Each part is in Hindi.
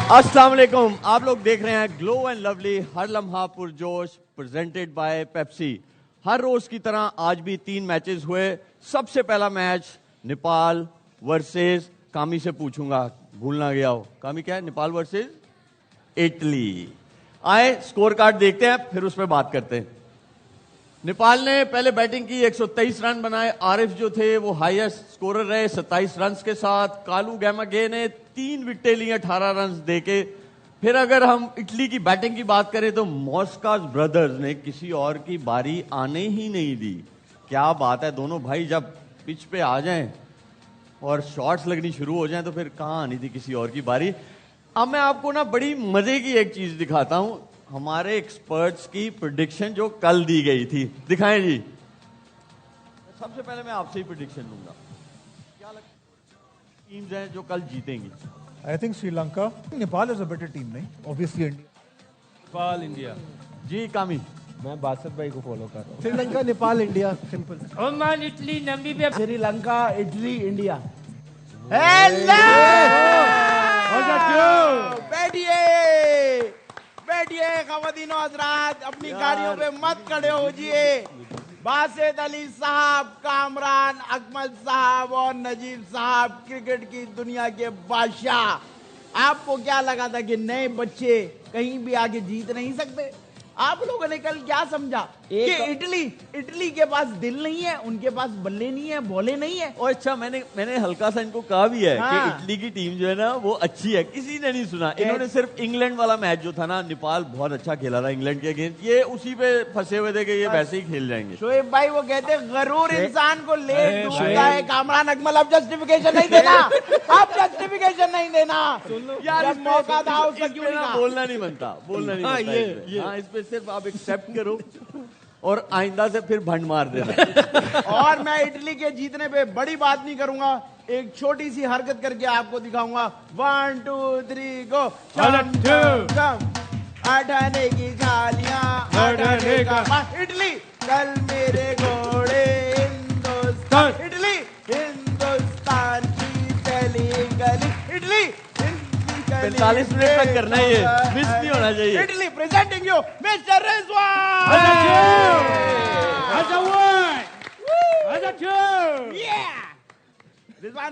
अस्सलाम वालेकुम, आप लोग देख रहे हैं ग्लो एंड लवली हर लम्हा पुरजोश प्रेजेंटेड बाय पेप्सी। हर रोज की तरह आज भी 3 मैचेस हुए। सबसे पहला मैच नेपाल वर्सेस, कामी से पूछूंगा भूल ना गया हो, कामी क्या है? Nepal versus Italy. आए स्कोर कार्ड देखते हैं, फिर उस पर बात करते हैं। नेपाल ने पहले बैटिंग की, 123 रन बनाए। आरिफ जो थे वो हाईएस्ट स्कोरर रहे 27 रन के साथ। कालू गैमागे ने 3 विकेटें ली 18 रन देके। फिर अगर हम इटली की बैटिंग की बात करें तो मॉस्कास ब्रदर्स ने किसी और की बारी आने ही नहीं दी। क्या बात है, दोनों भाई जब पिच पे आ जाएं और शॉट्स लगनी शुरू हो जाएं तो फिर कहां आनी थी किसी और की बारी। अब मैं आपको ना बड़ी मजे की एक चीज दिखाता हूं, हमारे एक्सपर्ट्स की प्रेडिक्शन जो कल दी गई थी। दिखाएं जी। सबसे पहले मैं आपसे ही प्रेडिक्शन लूंगा, क्या लगता है टीम्स हैं जो कल जीतेंगी? I think Sri Lanka. Nepal is a better team, नहीं? Obviously India. नेपाल इंडिया। जी कामी। मैं बासत भाई को फॉलो कर रहा हूँ। Sri Lanka Nepal India simple. Oman Italy Namibia. Sri Lanka Italy India. बैठिए ख़वातीनो हज़रात, अपनी गाड़ियों पे मत खड़े होजिए। बासित अली साहब, कामरान अकमल साहब और नजीब साहब क्रिकेट की दुनिया के बादशाह। आपको क्या लगा था कि नए बच्चे कहीं भी आगे जीत नहीं सकते? आप लोगों ने कल क्या समझा कि इटली के पास दिल नहीं है, उनके पास बल्ले नहीं है, बॉले नहीं है। और अच्छा, मैंने हल्का सा इनको कहा भी है हाँ। कि इटली की टीम जो है ना वो अच्छी है। किसी ने नहीं सुना। इन्होंने सिर्फ इंग्लैंड वाला मैच जो था ना, नेपाल बहुत अच्छा खेला था इंग्लैंड के अगेंस्ट, ये उसी पे फंसे हुए थे कि ये वैसे ही खेल जाएंगे। शोएब भाई वो कहते हैं गरूर इंसान को ले डूबता है। कामरान अकमल अब जस्टिफिकेशन नहीं देना, अब जस्टिफिकेशन नहीं देना यार। इस मौका था पे- उसका इस क्यों पे नहीं ना कहा? बोलना नहीं बनता, बोलना नहीं बनता इस पे। हाँ, इस पे सिर्फ आप एक्सेप्ट करो और आइंदा से फिर भंड मार देना। और मैं इटली के जीतने पे बड़ी बात नहीं करूंगा, एक छोटी सी हरकत करके आपको दिखाऊंगा। 1 2 3 गो। अठाने की गालियां अठाने का इटली, कल मेरे घोड़े हिंदुस्तान। इटली हिंदुस्तान की पहली गली, इटली 45 मिनट तक करना है, ये मिस नहीं होना चाहिए। Italy presenting you mister Rizwan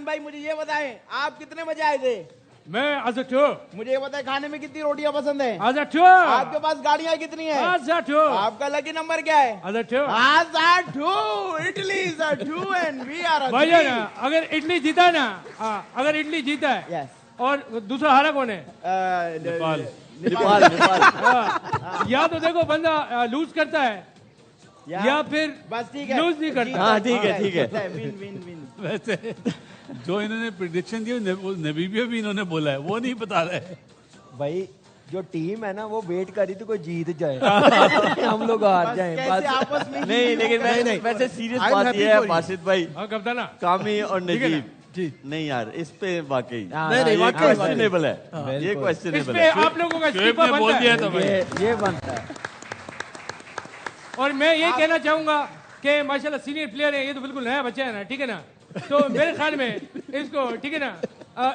भाई, मुझे ये बताएं आप कितने बजे आए थे? मैं आजाटू। मुझे ये बताएं खाने में कितनी रोटियां पसंद है? आजाटू। आपके पास गाड़ियां कितनी है? आजाटू। आपका लकी नंबर क्या है? आजाटू। आजाटू। Italy is a 2 and we are a 3। भैया ना, अगर इटली जीता ना, अगर इटली जीता है यस, और दूसरा हारा कौन है? नेपाल। नेपाल। या तो देखो बंदा लूज करता है या फिर बस ठीक है, लूज नहीं करता। हाँ, ठीक है, ठीक है। Win win win. वैसे जो इन्होंने प्रिडिक्शन दी वो नेमीबिया भी इन्होंने बोला है, वो नहीं बता रहे भाई जो टीम है ना वो वेट करी तो कोई जीत जाए हम लोग हार जाए कैसे आपस में नहीं, लेकिन वैसे सीरियस बात ये है बासित भाई, हाँ कप्तान ना, कामी और ठीक है ना? नजीब नहीं यार, इस पे वाकई नहीं, ये क्वेश्चनेबल है, ये इस क्वेश्चनेबल पे है। आप लोगों का शोएब इस्तीफा ने बोल बनता दिया है। था भाई। ये बनता है। और मैं ये कहना चाहूंगा कि माशाल्लाह सीनियर प्लेयर है, ये तो बिल्कुल नया बच्चा है ना, ठीक है ना? तो मेरे ख्याल में इसको, ठीक है ना,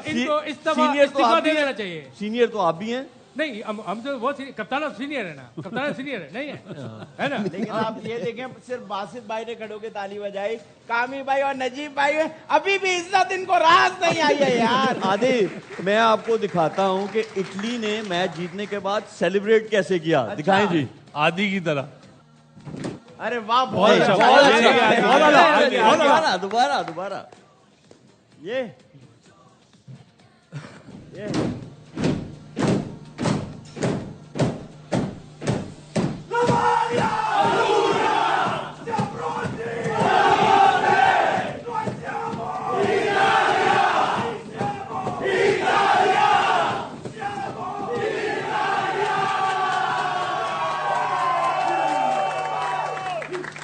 इनको इस्तीफा दे देना चाहिए। सीनियर तो आप भी हैं। नहीं, हम तो बहुत कप्तान सीनियर है ना, कप्तान सीनियर है, नहीं है ना? लेकिन आप ये देखें, सिर्फ बासित भाई ने खड़े होकर ताली बजाई, कामी भाई और नजीब भाई अभी भी इज्जत इनको रास नहीं आई है यार। आदि मैं आपको दिखाता हूं कि इटली ने मैच जीतने के बाद सेलिब्रेट कैसे किया। दिखाएं जी। आदि की तरह। अरे वाह, बहुत बहुत अच्छा। अच्छा। दोबारा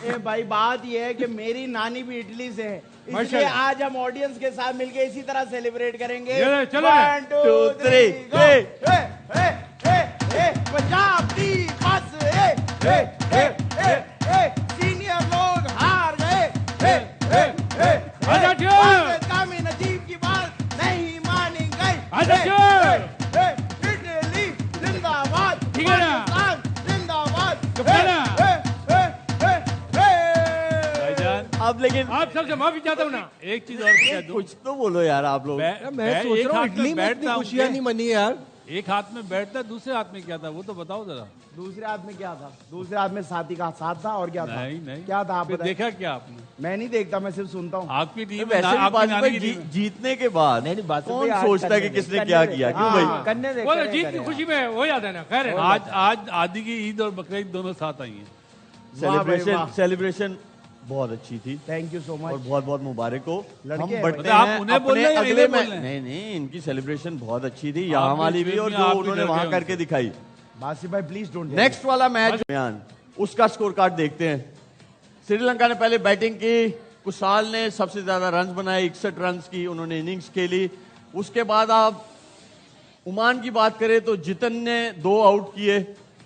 ये भाई बात ये है कि मेरी नानी भी इटली से है, इसलिए माशाल्लाह। आज हम ऑडियंस के साथ मिलके इसी तरह सेलिब्रेट करेंगे। चलो 1 2 3 गो। पंजाब दी बस, सीनियर लोग हार गए। कामी नजीब की बात नहीं मानी गई। आप लेकिन आप सबसे माफी चाहता हूँ ना। एक चीज और कह दूं, कुछ तो बोलो यार आप लोग। मैं सोच रहा हूँ इटली में इतनी खुशियां नहीं मनी यार। एक हाथ में बैट था, दूसरे हाथ में क्या था वो तो बताओ जरा। दूसरे हाथ में क्या था? दूसरे हाथ में साथी का साथ था और क्या था? नहीं नहीं, क्या था आप फिर बताएं? देखा क्या आपने? मैं नहीं देखता, मैं सिर्फ सुनता हूँ। आपकी टीम वैसे भी आपकी बासित नानी भाई की टीम है। जीतने के बाद नहीं, बासित कौन भाई, आज सोचता है कि करने दे, किसने करने क्या दे, किया? क्यों हाँ, भाई? करने दे, बोलो करें, जीत करें की खुशी में हो जाता है ना। खैर है। आज आदि की ईद और बकरीद दोनों साथ आई हैं। वाह भाई, वाह। सेलिब्रेशन बहुत अच्छी थी थैंक यू सो और मच। बहुत बहुत मुबारक हो। लड़के हम हैं बढ़ते मतलब आप हैं उन्हें बोल अपने रहे हैं या अगले इन्हें बोल मैच। रहे हैं? नहीं, इनकी सेलिब्रेशन बहुत अच्छी थी, यहाँ आप वाली भी भी और में जो आप भी उन्होंने लड़के वहां हैं करके दिखाई। बासित भाई प्लीज डोंट। नेक्स्ट वाला मैच बयान, उसका स्कोर कार्ड देखते हैं। श्रीलंका ने पहले बैटिंग की, कुशाल ने सबसे ज्यादा रन बनाए, 61 रन की उन्होंने इनिंग्स खेली। उसके बाद आप ओमान की बात करें तो जितन ने 2 आउट किए।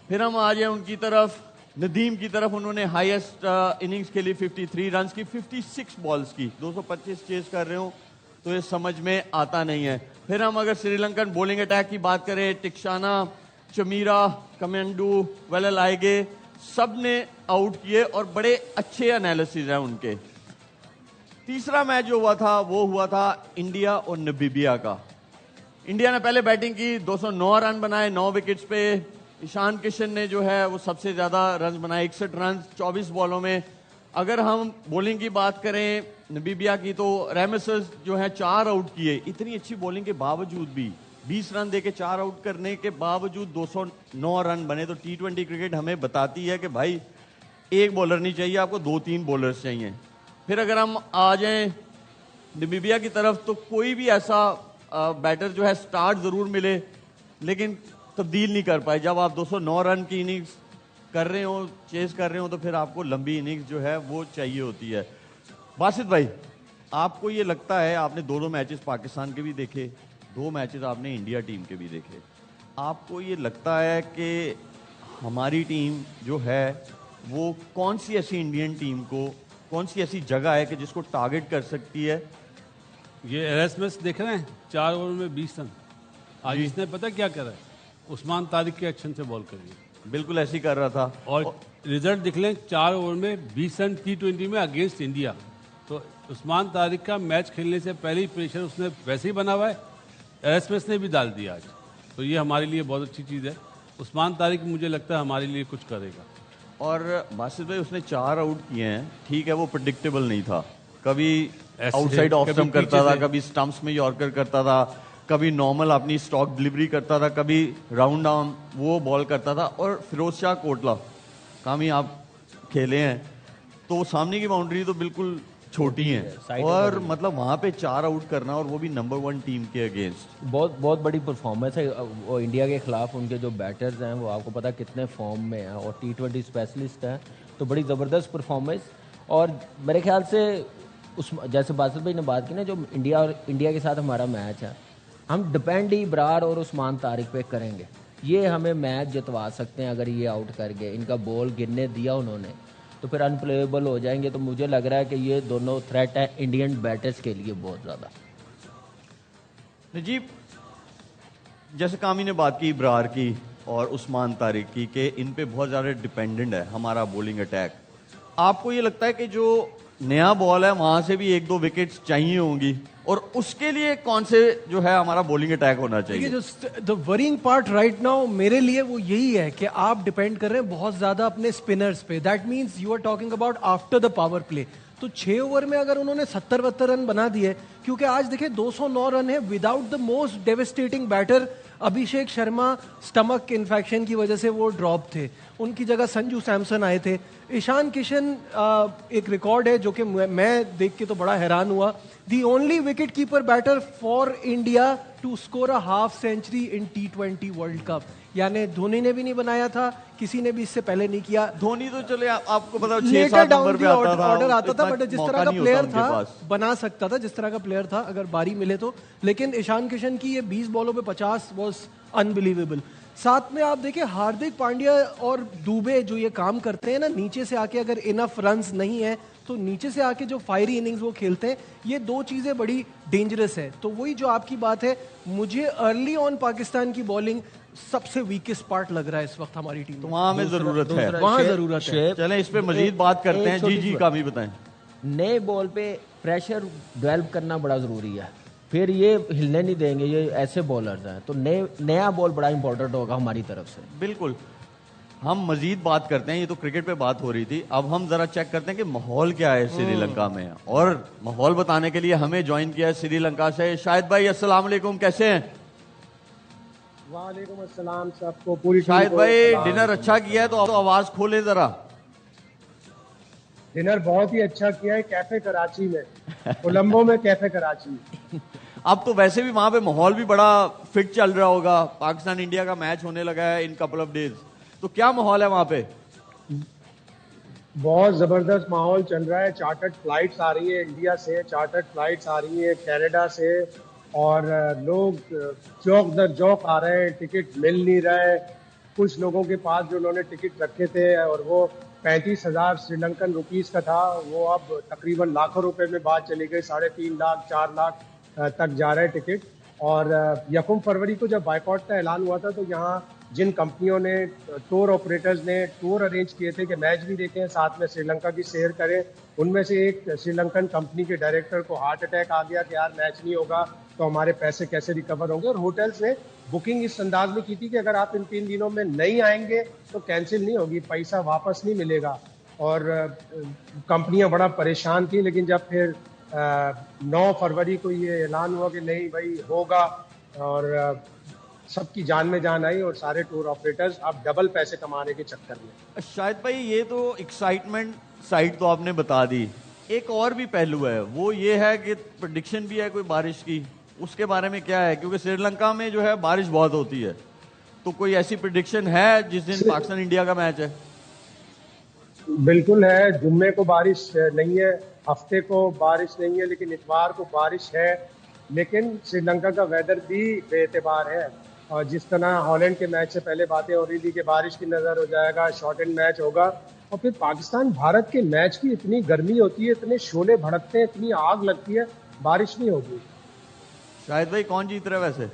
फिर हम आ जाए उनकी तरफ, नदीम की तरफ, उन्होंने हाईएस्ट इनिंग्स खेली 53 रन की, 56 बॉल्स की, 225 चेस कर रहे हो तो ये समझ में आता नहीं है। फिर हम अगर श्रीलंकन बॉलिंग अटैक की बात करें, टिक्शाना, चमीरा, कमेंडू, वेललाइगे, सब ने आउट किए और बड़े अच्छे एनालिसिस हैं उनके। तीसरा मैच जो हुआ था वो हुआ था इंडिया और नबीबिया का। इंडिया ने पहले बैटिंग की, 209 रन बनाए 9 विकेट्स पे। ईशान किशन ने जो है वो सबसे ज्यादा रन बनाए, 61 रन 24 बॉलों में। अगर हम बॉलिंग की बात करें नबीबिया की तो रेमिसस जो है 4 आउट किए। इतनी अच्छी बॉलिंग के बावजूद भी 20 रन देके 4 आउट करने के बावजूद 209 रन बने। तो T20 क्रिकेट हमें बताती है कि भाई एक बॉलर नहीं चाहिए, आपको 2-3 बॉलर्स चाहिए। फिर अगर हम आ जाएं नबीबिया की तरफ तो कोई भी ऐसा बैटर जो है स्टार्ट जरूर मिले लेकिन तब्दील नहीं कर पाए। जब आप 209 रन की इनिंग्स कर रहे हो, चेस कर रहे हो, तो फिर आपको लंबी इनिंग्स जो है वो चाहिए होती है। बासित भाई, आपको ये लगता है, आपने 2 मैचेस पाकिस्तान के भी देखे, 2 मैचेस आपने इंडिया टीम के भी देखे, आपको ये लगता है कि हमारी टीम जो है वो कौन सी ऐसी इंडियन टीम को, कौन सी ऐसी जगह है कि जिसको टारगेट कर सकती है? ये एरस्मस देख रहे हैं, 4 ओवर में 20 रन। आज इसने पता क्या करा है? उस्मान तारिक के एक्शन से बॉल करी, बिल्कुल ऐसे ही कर रहा था। और रिजल्ट दिख लें, 4 ओवर में 20 रन T20 में अगेंस्ट इंडिया। तो उस्मान तारिक का मैच खेलने से पहले ही प्रेशर उसने वैसे ही बना हुआ है, एरस्मस ने भी डाल दिया आज। तो ये हमारे लिए बहुत अच्छी चीज़ है। उस्मान तारिक मुझे लगता है हमारे लिए कुछ करेगा। और बासित भाई, उसने 4 आउट किए हैं, ठीक है, वो प्रेडिक्टेबल नहीं था। कभी आउटसाइड ऑफ स्टंप करता था, कभी स्टंप्स में यॉर्कर करता था, कभी नॉर्मल अपनी स्टॉक डिलीवरी करता था, कभी राउंड आर्म वो बॉल करता था। और फिरोज शाह कोटला कामयाब खेले हैं, तो सामने की बाउंड्री तो बिल्कुल छोटी है और मतलब वहां पे 4 आउट करना और वो भी नंबर 1 टीम के अगेंस्ट, बहुत बहुत बड़ी परफॉर्मेंस है। वो इंडिया के खिलाफ उनके जो बैटर्स हैं वो आपको पता कितने फॉर्म में हैं और T20 स्पेशलिस्ट हैं, तो बड़ी ज़बरदस्त परफॉर्मेंस। और मेरे ख्याल से उस जैसे बासित भाई ने बात की ना, जो इंडिया और इंडिया के साथ हमारा मैच है, हम डिपेंड ही इब्रार और उस्मान तारिक पे करेंगे। ये हमें मैच जितवा सकते हैं अगर ये आउट कर गए। इनका बॉल गिरने दिया उन्होंने तो फिर अनप्लेएबल हो जाएंगे। तो मुझे लग रहा है कि ये दोनों थ्रेट है इंडियन बैटर्स के लिए बहुत ज़्यादा। नजीब, जैसे कामी ने बात की इब्रार की और उस्मान तारिक की कि इन पे बहुत ज़्यादा डिपेंडेंट है हमारा बॉलिंग अटैक, आपको ये लगता है कि जो नया बॉल है वहां से भी 1-2 विकेट्स चाहिए होंगी और उसके लिए कौन से जो है हमारा बॉलिंग अटैक होना चाहिए? The worrying part right now मेरे लिए वो यही है कि आप डिपेंड कर रहे हैं बहुत ज्यादा अपने स्पिनर्स पे। That means you are talking about after the power play. तो 6 ओवर में अगर उन्होंने 70-72 रन बना दिए, क्योंकि आज देखिए 209 रन है without the most devastating batter Abhishek Sharma, stomach infection की वजह से वो ड्रॉप थे, उनकी जगह संजू सैमसन आए थे। ईशान किशन एक रिकॉर्ड है जो कि मैं देख के तो बड़ा हैरान हुआ, the only wicket keeper batter for India to score a half century in T20 world cup. यानी धोनी ने भी नहीं बनाया था, किसी ने भी इससे पहले नहीं किया। धोनी तो चले आपको पता लेटर 6-7 डाउन नंबर दी पे आता था, ऑर्डर आता था, इतना बट जिस मौका तरह का नहीं प्लेयर होता था उनके पास। बना सकता था, जिस तरह का प्लेयर था अगर बारी मिले तो। लेकिन ईशान किशन की ये 20 बॉलों पे 50 वाज अनबिलीवेबल। साथ में आप देखिए हार्दिक पांड्या और दुबे जो ये काम करते हैं ना, नीचे से आके अगर इनफ रन्स नहीं है तो नीचे से आके जो फायरी इनिंग्स वो खेलते हैं, ये 2 चीजें बड़ी डेंजरस है। तो वही जो आपकी बात है, मुझे अर्ली ऑन पाकिस्तान की बॉलिंग सबसे वीकेस्ट पार्ट लग रहा है इस वक्त हमारी टीम तो में। वहां हमें जरूरत है, वहां जरूरत है। चलें इस पे मजीद बात करते हैं। जी जी, कामी बताएं। नए बॉल पे प्रेशर डेवलप करना बड़ा ज़रूरी है, फिर ये हिलने नहीं देंगे, ये ऐसे बॉलर्स हैं, तो नया बॉल बड़ा इंपॉर्टेंट होगा हमारी तरफ से। बिल्कुल, हम मजीद बात करते हैं, ये तो क्रिकेट पे बात हो रही थी, अब हम जरा चेक करते हैं कि माहौल क्या है श्रीलंका में, और माहौल बताने के लिए हमें ज्वाइन किया है श्रीलंका से शाहिद भाई। अस्सलाम वालेकुम, कैसे हैं? वालेकुम अस्सलाम सबको, पूरी शाहिद भाई डिनर अच्छा किया है तो आवाज खोले जरा। डिनर बहुत ही अच्छा किया है कैफे कराची में, कोलंबो में कैफे कराची। अब तो वैसे भी वहां पे माहौल भी बड़ा फिट चल रहा होगा, पाकिस्तान इंडिया का मैच होने लगा है इन कपल ऑफ डेज, तो क्या माहौल है वहां पे? बहुत जबरदस्त माहौल चल रहा है, चार्टर्ड फ्लाइट्स आ रही है इंडिया से, चार्टर्ड फ्लाइट्स आ रही है कनाडा से, और लोग चौक दर चौक आ रहे हैं, टिकट मिल नहीं रहे। कुछ लोगों के पास जो उन्होंने टिकट रखे थे और वो 35,000 श्रीलंकन रुपीस का था, वो अब तकरीबन लाखों रुपए में बात चली गई, 3.5 लाख 4 लाख तक जा रहे टिकट। और 1 फरवरी को जब बाइकआउट का ऐलान हुआ था तो यहाँ जिन कंपनियों ने, टूर ऑपरेटर्स ने टूर अरेंज किए थे कि मैच भी देखें साथ में श्रीलंका की सैर करें, उनमें से एक श्रीलंकन कंपनी के डायरेक्टर को हार्ट अटैक आ गया कि यार मैच नहीं होगा तो हमारे पैसे कैसे रिकवर होंगे। और होटल्स ने बुकिंग इस अंदाज में की थी कि अगर आप इन 3 दिनों में नहीं आएंगे तो कैंसिल नहीं होगी, पैसा वापस नहीं मिलेगा। और कंपनियां बड़ा परेशान थी, लेकिन जब फिर 9 फरवरी को ये ऐलान हुआ कि नहीं भाई होगा, और सबकी जान में जान आई और सारे टूर ऑपरेटर्स अब डबल पैसे कमाने के चक्कर में। शायद भाई ये तो एक्साइटमेंट साइड तो आपने बता दी, एक और भी पहलू है, वो ये है कि प्रेडिक्शन भी है कोई बारिश की, उसके बारे में क्या है? क्योंकि श्रीलंका में जो है बारिश बहुत होती है, तो कोई ऐसी प्रेडिक्शन है जिस दिन पाकिस्तान इंडिया का मैच है? बिल्कुल है, जुम्मे को बारिश नहीं है, हफ्ते को बारिश नहीं है, लेकिन इतवार को बारिश है। लेकिन श्रीलंका का वेदर भी बेएतबार है, और जिस तरह हॉलैंड के मैच से पहले बातें हो रही थी कि बारिश की नज़र हो जाएगा, शॉर्ट एंड मैच होगा, और फिर पाकिस्तान भारत के मैच की इतनी गर्मी होती है, इतने शोले भड़कते हैं, इतनी आग लगती है, बारिश नहीं होगी। शायद भाई कौन जीत रहा है वैसे?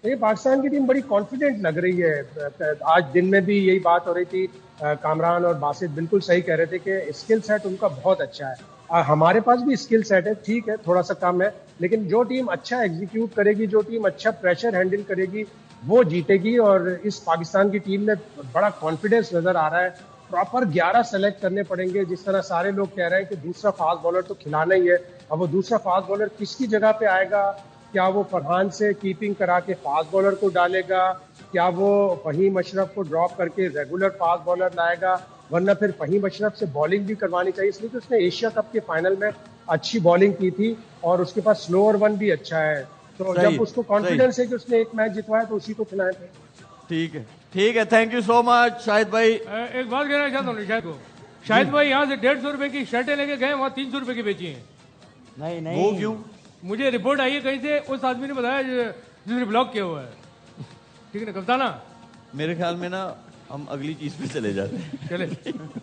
ये पाकिस्तान की टीम बड़ी कॉन्फिडेंट लग रही है, आज दिन में भी यही बात हो रही थी, कामरान और बासित बिल्कुल सही कह रहे थे कि स्किल सेट उनका बहुत अच्छा है। हमारे पास भी स्किल सेट है, ठीक है थोड़ा सा कम है, लेकिन जो टीम अच्छा एग्जीक्यूट करेगी, जो टीम अच्छा प्रेशर हैंडल करेगी, वो जीतेगी। और इस पाकिस्तान की टीम में बड़ा कॉन्फिडेंस नजर आ रहा है। प्रॉपर 11 सेलेक्ट करने पड़ेंगे, जिस तरह सारे लोग कह रहे हैं कि दूसरा फास्ट बॉलर तो खिलाना ही है। अब वो दूसरा फास्ट बॉलर किसकी जगह पे आएगा? क्या वो फरहान से कीपिंग करा के फास्ट बॉलर को डालेगा? क्या वो फहीम अशरफ को ड्रॉप करके रेगुलर फास्ट बॉलर लाएगा? वरना फिर फहीम अशरफ से बॉलिंग भी करवानी चाहिए, इसलिए कि उसने एशिया कप के फाइनल में अच्छी बॉलिंग की थी और उसके पास स्लोअर वन भी अच्छा है। तो जब उसको कॉन्फिडेंस है कि उसने एक मैच जितवाया तो उसी को खिलाए थे। ठीक है, ठीक है, thank you so much Shahid भाई। एक बात कहना चाहता हूँ शाहिद को, शाहिद भाई यहाँ से 150 रुपए की शर्टें लेके गए, वहाँ 300 रुपए की बेची हैं। नहीं नहीं, वो क्यों? मुझे रिपोर्ट आई है कहीं से, उस आदमी ने बताया जिसने ब्लॉक किया हुआ है। ठीक है ना कप्ताना? मेरे ख्याल में ना हम अगली चीज पे चले जाते हैं। चले,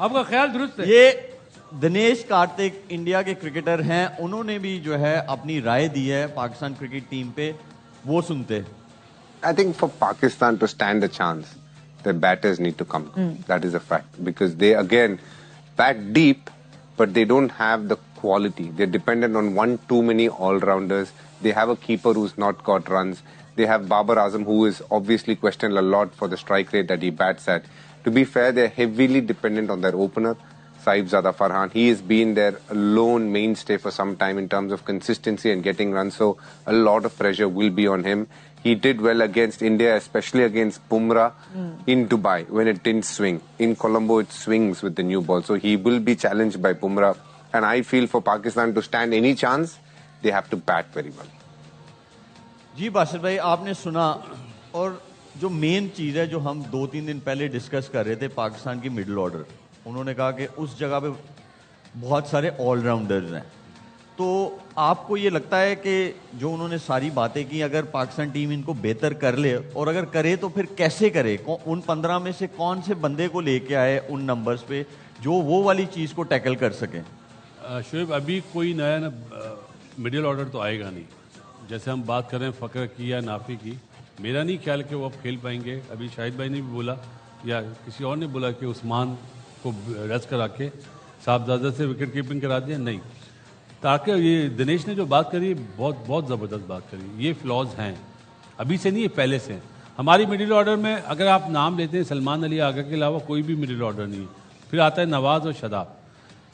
आपका ख्याल दुरुस्त है। ये दिनेश कार्तिक इंडिया के क्रिकेटर हैं, उन्होंने भी जो है अपनी राय दी है पाकिस्तान क्रिकेट टीम पे, वो सुनते। I think for Pakistan to stand a chance, the batters need to come. That is a fact. Because they, again, bat deep, but they don't have the quality. They're dependent on one too many all-rounders. They have a keeper who's not got runs. They have Babar Azam, who is obviously questioned a lot for the strike rate that he bats at. To be fair, they're heavily dependent on their opener, Saif Zada Farhan. He has been their lone mainstay for some time in terms of consistency and getting runs. So a lot of pressure will be on him. He did well against India, especially against Bumrah in Dubai when it didn't swing. In Colombo, it swings with the new ball. So he will be challenged by Bumrah. And I feel for Pakistan to stand any chance, they have to bat very well. जी बासित भाई, आपने सुना, और जो मेन चीज़ है जो हम 2-3 दिन पहले डिस्कस कर रहे थे, पाकिस्तान की मिडिल ऑर्डर, उन्होंने कहा कि उस जगह पे बहुत सारे ऑलराउंडर्स हैं। तो आपको ये लगता है कि जो उन्होंने सारी बातें की, अगर पाकिस्तान टीम इनको बेहतर कर ले, और अगर करे तो फिर कैसे करे? उन 15 में से कौन से बंदे को लेके आए उन नंबर्स पे जो वो वाली चीज़ को टैकल कर सकें? शोएब, अभी कोई नया मिडिल ऑर्डर तो आएगा नहीं। जैसे हम बात कर रहे हैं फ़क्र की या नाफी की, मेरा नहीं ख्याल कि वो अब खेल पाएंगे। अभी शाहिद भाई ने भी बोला या किसी और ने बोला कि उस्मान को रेस्ट करा के साहबजादा से विकेट कीपिंग करा दिया, नहीं। ताकि ये दिनेश ने जो बात करी बहुत बहुत ज़बरदस्त बात करी। ये फ्लॉज हैं, अभी से नहीं, ये पहले से हैं। हमारी मिडिल ऑर्डर में अगर आप नाम लेते हैं सलमान अली आगा के अलावा कोई भी मिडिल ऑर्डर नहीं है। फिर आता है नवाज और शादाब।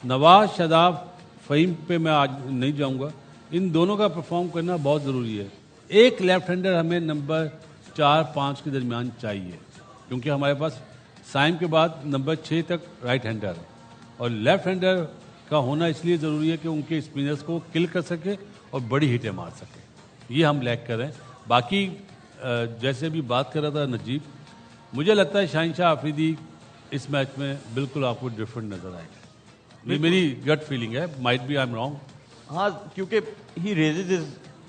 नवाज, शादाब, फ़हीम पे मैं आज नहीं जाऊंगा। इन दोनों का परफॉर्म करना बहुत ज़रूरी है। एक लेफ्ट हैंडर हमें नंबर 4-5 के दरमियान चाहिए, क्योंकि हमारे पास साइम के बाद नंबर 6 तक राइट हैंडर है, और लेफ्ट हैंडर का होना इसलिए ज़रूरी है कि उनके स्पिनर्स को किल कर सके और बड़ी हिटें मार सके। ये हम लैक कर रहे हैं। बाकी जैसे भी बात कर रहा था नजीब, मुझे लगता है शाहीन शाह अफरीदी इस मैच में बिल्कुल आपको डिफरेंट नजर आएगा। ये मेरी गट फीलिंग है, might be I am wrong. हाँ, क्योंकि ही रेजेस हिज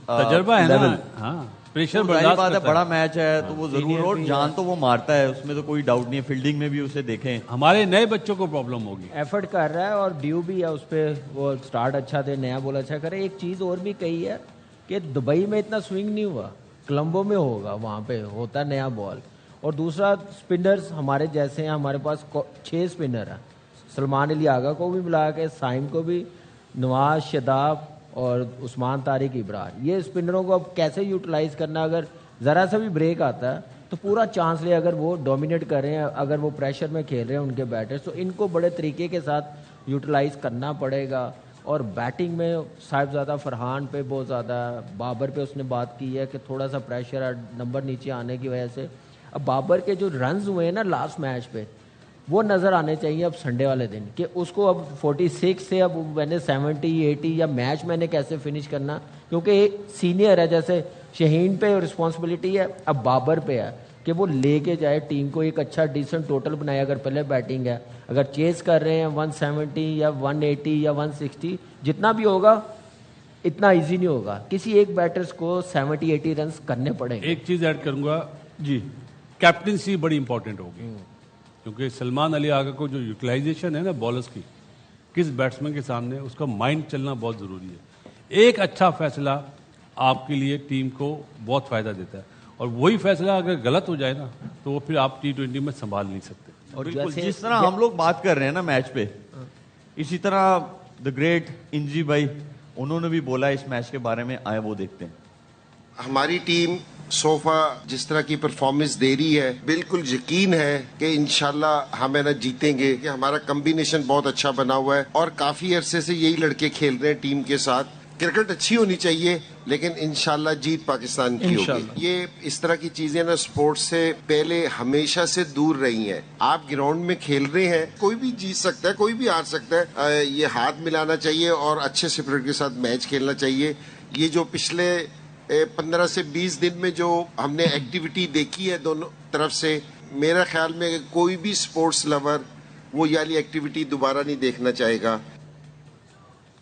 तजर्बा है ना। हाँ, प्रेशर बर्दाश्त करता है। बड़ा मैच है तो वो जरूर, और जान तो वो मारता है, उसमें तो कोई डाउट नहीं है। फील्डिंग में भी उसे देखें, हमारे नए बच्चों को प्रॉब्लम होगी। एफर्ट कर रहा है और ड्यू भी है उस पर, वो स्टार्ट अच्छा दे, नया बॉल अच्छा करे। एक चीज़ और भी कही है कि दुबई में इतना स्विंग नहीं हुआ, कोलंबो में होगा, वहाँ पे होता है नया बॉल। और दूसरा, स्पिनर्स हमारे जैसे हैं, हमारे पास 6 स्पिनर हैं। सलमान अली आगा को भी मिला के, साइम को भी, नवाज, शादाब और उस्मान तारिक इब्रार, ये स्पिनरों को अब कैसे यूटिलाइज करना। अगर ज़रा सा भी ब्रेक आता है तो पूरा चांस ले, अगर वो डोमिनेट कर रहे हैं, अगर वो प्रेशर में खेल रहे हैं उनके बैटर्स, तो इनको बड़े तरीके के साथ यूटिलाइज करना पड़ेगा। और बैटिंग में साहिबजादा फरहान पे बहुत ज़्यादा, बाबर पे उसने बात की है कि थोड़ा सा प्रेशर, नंबर नीचे आने की वजह से। अब बाबर के जो रन्स हुए हैं ना लास्ट मैच पे, वो नज़र आने चाहिए अब संडे वाले दिन, कि उसको अब 46 से अब मैंने 70-80 या मैच मैंने कैसे फिनिश करना, क्योंकि सीनियर है, जैसे शहीन पे रिस्पॉन्सिबिलिटी है, अब बाबर पे है कि वो लेके जाए टीम को, एक अच्छा डिसेंट टोटल बनाए। अगर पहले बैटिंग है, अगर चेस कर रहे हैं 170 या 180 या 160, जितना भी होगा इतना इजी नहीं होगा, किसी एक बैटर्स को 70-80 रन करने पड़ेंगे। एक चीज़ ऐड करूंगा जी, कैप्टनसी बड़ी इंपॉर्टेंट होगी, क्योंकि सलमान अली आगा को जो यूटिलाइजेशन है ना बॉलर्स की, किस बैट्समैन के सामने उसका माइंड चलना बहुत ज़रूरी है। एक अच्छा फैसला आपके लिए टीम को बहुत फ़ायदा देता है, और वही फैसला अगर गलत हो जाए ना तो वो फिर आप T20 में संभाल नहीं सकते। और बिल्कुल जिस तरह हम लोग बात कर रहे हैं ना मैच पे, इसी तरह द ग्रेट इंजी भाई, उन्होंने भी बोला इस मैच के बारे में, आए वो देखते हैं। हमारी टीम सोफा जिस तरह की परफॉर्मेंस दे रही है, बिल्कुल यकीन है कि इंशाल्लाह हम है ना जीतेंगे, कि हमारा कॉम्बिनेशन बहुत अच्छा बना हुआ है और काफी अरसे से यही लड़के खेल रहे हैं टीम के साथ। क्रिकेट अच्छी होनी चाहिए, लेकिन इंशाल्लाह जीत पाकिस्तान की होगी। ये इस तरह की चीजें ना स्पोर्ट्स से पहले हमेशा से दूर रही हैं। आप ग्राउंड में खेल रहे हैं, कोई भी जीत सकता है, कोई भी हार सकता है। ये हाथ मिलाना चाहिए और अच्छे स्पिरिट के साथ मैच खेलना चाहिए। ये जो पिछले 15 से 20 दिन में जो हमने एक्टिविटी देखी है दोनों तरफ से, मेरा ख्याल में कोई भी स्पोर्ट्स लवर वो ये वाली एक्टिविटी दोबारा नहीं देखना चाहेगा।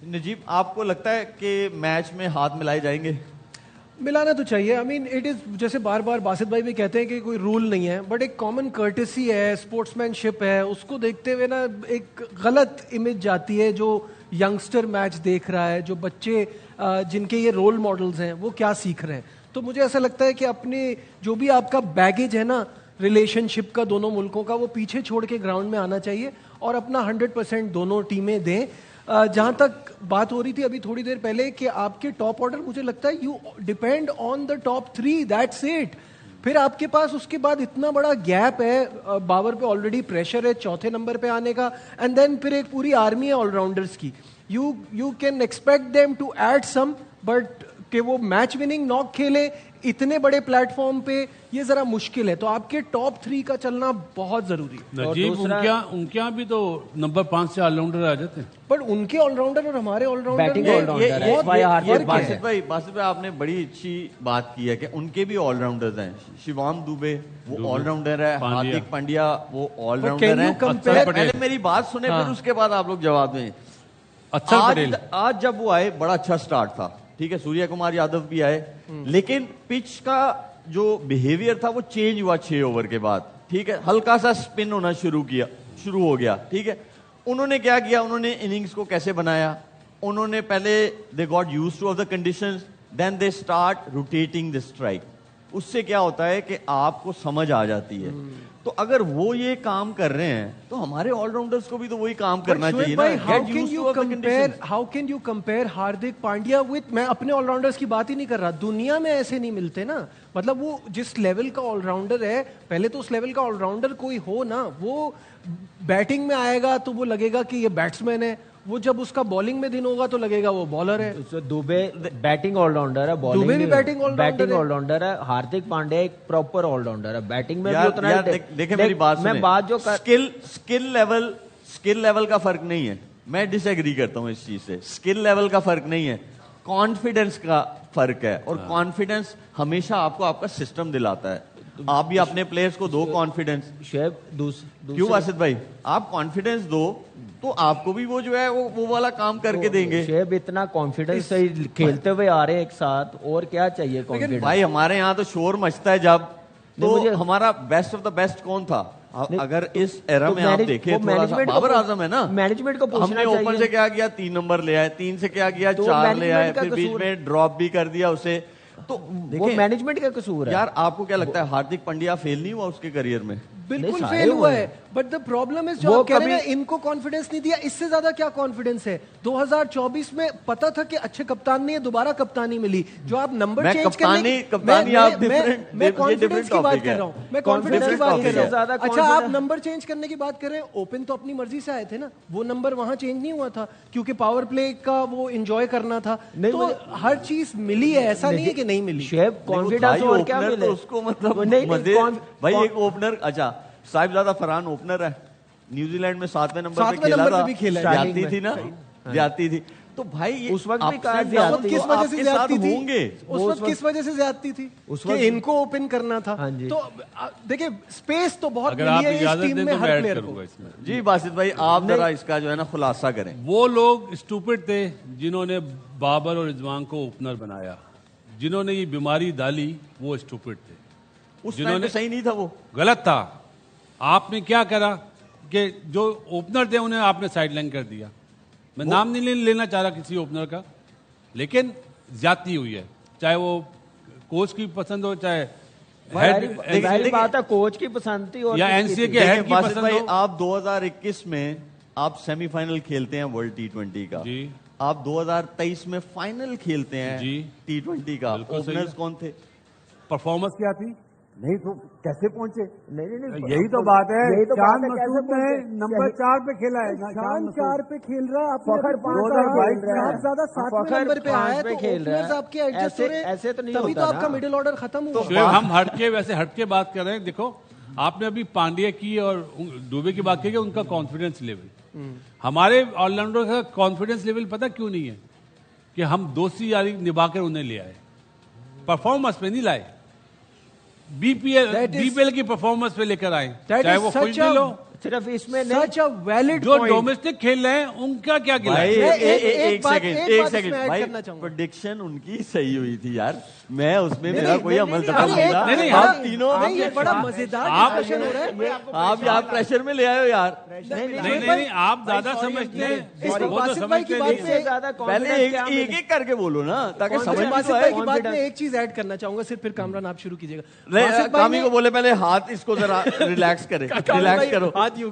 नजीब, आपको लगता है कि मैच में हाथ मिलाए जाएंगे? मिलाना तो चाहिए। आई मीन इट इज, जैसे बार बार बासित भाई भी कहते हैं कि कोई रूल नहीं है, बट एक कॉमन कर्टेसी है, स्पोर्ट्समैनशिप है, उसको देखते हुए ना एक गलत इमेज जाती है। जो यंगस्टर मैच देख रहा है, जो बच्चे जिनके ये रोल मॉडल्स हैं, वो क्या सीख रहे हैं। तो मुझे ऐसा लगता है कि अपने जो भी आपका बैगेज है ना रिलेशनशिप का दोनों मुल्कों का, वो पीछे छोड़ के ग्राउंड में आना चाहिए और अपना 100% दोनों टीमें दें। जहां तक बात हो रही थी अभी थोड़ी देर पहले कि आपके टॉप ऑर्डर, मुझे लगता है you depend on the top 3, that's it. फिर आपके पास उसके बाद इतना बड़ा गैप है, बाबर पे ऑलरेडी प्रेशर है चौथे नंबर पे आने का, एंड देन फिर एक पूरी आर्मी है ऑलराउंडर्स की। You can expect them to add some, but कि वो मैच विनिंग नॉक खेले इतने बड़े प्लेटफॉर्म पे, ये जरा मुश्किल है। तो आपके टॉप 3 का चलना बहुत जरूरी है। नजीब, उनके यहाँ भी तो नंबर 5 से ऑलराउंडर आ जाते हैं, पर उनके ऑलराउंडर और हमारे ऑलराउंडर बासित भाई, आपने बड़ी अच्छी बात की है कि उनके भी ऑलराउंडर्स हैं। शिवाम दुबे वो ऑलराउंडर है, हार्दिक पांड्या वो ऑलराउंडर है। पहले मेरी बात सुने, फिर उसके बाद आप लोग जवाब दें। आज जब वो आए, बड़ा अच्छा स्टार्ट था, ठीक है, सूर्य कुमार यादव भी आए, लेकिन पिच का जो बिहेवियर था वो चेंज हुआ 6 ओवर के बाद, ठीक है। हल्का सा स्पिन होना शुरू हो गया, ठीक है। उन्होंने क्या किया, उन्होंने इनिंग्स को कैसे बनाया, उन्होंने पहले they got used to of the conditions, then they start rotating the strike, उससे क्या होता है कि आपको समझ आ जाती है। तो अगर वो ये काम कर रहे हैं तो हमारे ऑलराउंडर्स को भी तो वही काम करना चाहिए ना। How can you compare Hardik Pandya with, मैं अपने ऑलराउंडर्स की बात ही नहीं कर रहा, दुनिया में ऐसे नहीं मिलते ना। मतलब वो जिस लेवल का ऑलराउंडर है, पहले तो उस लेवल का ऑलराउंडर कोई हो ना, वो बैटिंग में आएगा तो वो लगेगा कि ये बैट्समैन है, वो जब उसका बॉलिंग में दिन होगा तो लगेगा वो बॉलर है। दुबे बैटिंग ऑलराउंडर है, बॉलिंग दुबे भी बैटिंग ऑलराउंडर है। हार्दिक पांड्या एक प्रॉपर ऑलराउंडर है, बैटिंग में भी उतना यार देखे मेरी बात सुने, मैं बात जो स्किल लेवल का फर्क नहीं है, मैं डिसएग्री करता हूं इस चीज से। स्किल लेवल का फर्क नहीं है, कॉन्फिडेंस का फर्क है। और कॉन्फिडेंस हमेशा आपको आपका सिस्टम दिलाता है। आप भी अपने प्लेयर्स को दो कॉन्फिडेंस। क्यों वासिद भाई, आप कॉन्फिडेंस दो तो आपको भी वो जो है वो वाला काम करके देंगे। शेब इतना कॉन्फिडेंस से खेलते हुए आ रहे हैं एक साथ, और क्या चाहिए कॉन्फिडेंस। भाई हमारे यहाँ तो शोर मचता है जब, तो हमारा बेस्ट ऑफ द बेस्ट कौन था? अगर इस एरा में आप देखें, थोड़ा सा बाबर आजम है ना, मैनेजमेंट को पूछना हमने ओपन से क्या किया, 3 नंबर ले आए, 3 से क्या किया, 4 ले आए, फिर बीच में ड्रॉप भी कर दिया उसे। तो वो मैनेजमेंट का कसूर है यार। आपको क्या लगता है हार्दिक पांड्या फेल नहीं हुआ उसके करियर में? बिल्कुल फेल हुआ है, बट द प्रॉब्लम इज जो आप कह रहे हैं इनको कॉन्फिडेंस नहीं दिया, इससे ज्यादा क्या कॉन्फिडेंस है? 2024 में पता था कि अच्छे कप्तान नहीं है, दोबारा कप्तानी मिली, जो आप नंबर चेंज करने मैं कॉन्फिडेंस की बात कर रहा हूं, मैं कॉन्फिडेंस की बात कर रहा हूं। अच्छा, आप नंबर चेंज करने की बात कर रहे हैं, ओपन तो अपनी मर्जी से आए थे ना, वो नंबर वहां चेंज नहीं हुआ था क्योंकि पावर प्ले का वो एंजॉय करना था। तो हर चीज मिली है, ऐसा नहीं है कि नहीं मिली। कॉन्फिडेंस और क्या मिले उसको, मतलब भाई एक ओपनर, अच्छा साहिबजादा फरहान ओपनर है, न्यूजीलैंड में 7वें नंबर पे खेला था, जाती थी ना, जाती थी। तो भाई उस वक्त भी किस वजह से ज्यादती थी? होंगे उस वक्त किस वजह से ज्यादती थी कि इनको ओपन करना था। तो देखिए स्पेस तो बहुत मिली है इस टीम में हर प्लेयर को। जी बासित भाई, आप जरा इसका जो है ना खुलासा करें। वो लोग स्टूपिड थे जिन्होंने बाबर और रिजवान को ओपनर बनाया, जिन्होंने ये बीमारी डाली वो स्टूपिड थे। उस टाइम पे सही नहीं था, वो गलत था। आपने क्या करा कि जो ओपनर थे उन्हें आपने साइडलाइन कर दिया। मैं नाम नहीं लेना चाह रहा किसी ओपनर का, लेकिन ज्यादती हुई है, चाहे वो कोच की पसंद हो, चाहे बात है कोच की पसंद थी और या एनसीए के हेड की पसंद हो। आप 2021 में आप सेमीफाइनल खेलते हैं वर्ल्ड T20 का जी, आप 2023 में फाइनल खेलते हैं जी T20 का। ओपनर्स कौन थे? परफॉर्मेंस क्या थी? नहीं तो कैसे पहुंचे? नहीं यही तो बात है। चांद मसूद ने नंबर 4 पे खेला है, चांद 4 पे खेल रहा है, फखर 5 ज्यादा 7वें नंबर पे आया है, तो खेल रहा है। आपके एडजस्ट हो रहे हैं, ऐसे तो नहीं तभी तो आपका मिडिल ऑर्डर खत्म हुआ। तो हम हटके बात कर रहे हैं। देखो, आपने अभी पांड्या की और दुबे की बात की, उनका कॉन्फिडेंस लेवल, हमारे ऑलराउंडर का कॉन्फिडेंस लेवल पता क्यों नहीं है? कि हम दोस्ती यारी निभाकर उन्हें ले आए, परफॉर्मेंस पे नहीं लाए। बीपीएल की परफॉर्मेंस पे लेकर आए, चाहे वो कुछ भी लो। सिर्फ इसमें सच अ वैलिड जो डोमेस्टिक खेल रहे हैं उनका क्या गिला है? एक सेकंड भाई, प्रेडिक्शन उनकी सही हुई थी यार, मैं उसमें मेरा कोई अमल दखल नहीं। आप तीनों, ये बड़ा मजेदार डिस्कशन हो रहा है। आप प्रेशर में ले आए हो यार। नहीं, आप ज्यादा समझते हैं, पहले एक करके बोलो ना, ताकि समझ में तो आए। बात में एक चीज ऐड करना चाहूंगा, सिर्फ फिर कामरान आप शुरू कीजिएगा। कामी को बोले पहले हाथ इसको जरा रिलैक्स करे, रिलैक्स करो। बासित